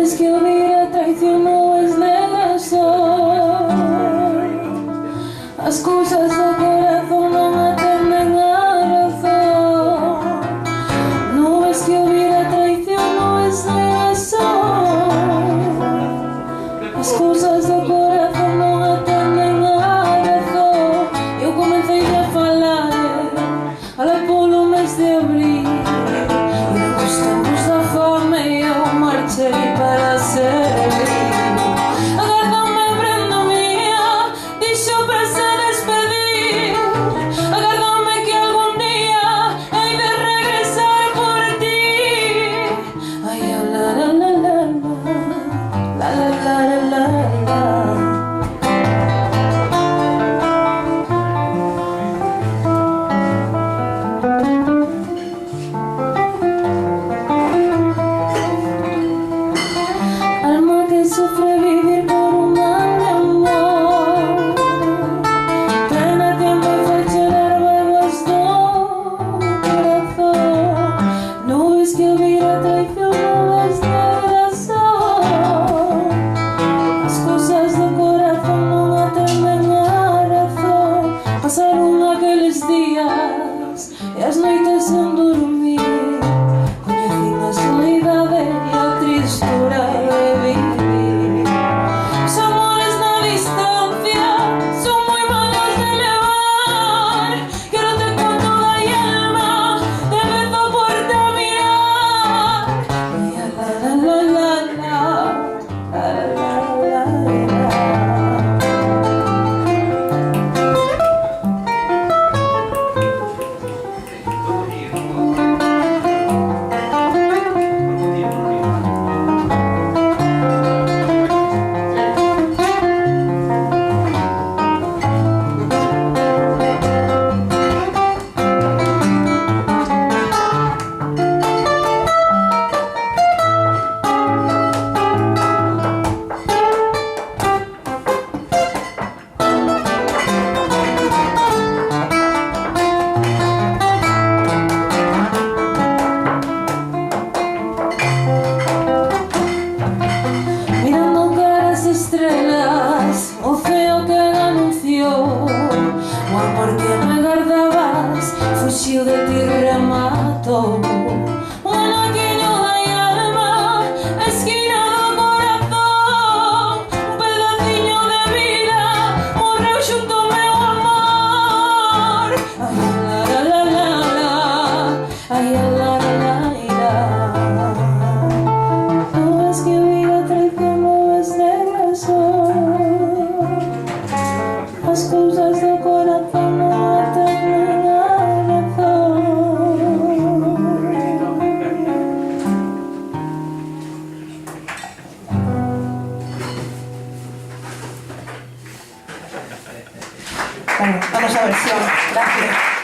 ves que hubiera traición, nubes negras son. As cousas do corazón non atenden a razón. Nubes que hubiera traición, nubes negras son. As cousas do corazón non atenden a razón. Eu comecei a falar alá polo mes de abril, e nos tempos da fome eu marchei para servir. Agardame, prenda mía, dixo para se despedir. Agardame que algún día hei de regresar por ti. Ay, la la la la la, la la la la la. Alma que sufre vivir por un mal de amor, plena tiempo y fue chorar babas do corazón. Nubes que hubiera traición, nubes negras son. As cousas do corazón non atenden a razón. Pasaron aqueles días e as noites sen dormir, coñecín a soledade e a tristura de vivir. Os amores na distancia son moi malos de levar. Quero te con toda a alma, te bezo por te mirar. Y la la la la la, la la la la. Mirando caras estrelas, o feo que anunció o amor que me guardabas, fuxiu de ti, rematou. Un anaquiño da alma, esquina do corazón, un pedaciño de vida morreu xunto ao meu amor. Ai, la la la la la, ai, la la la la. Nubes que hubiera traición, nubes negras son. As cousas do corazón non atenden a razón. Bueno, vamos a versión. Gracias.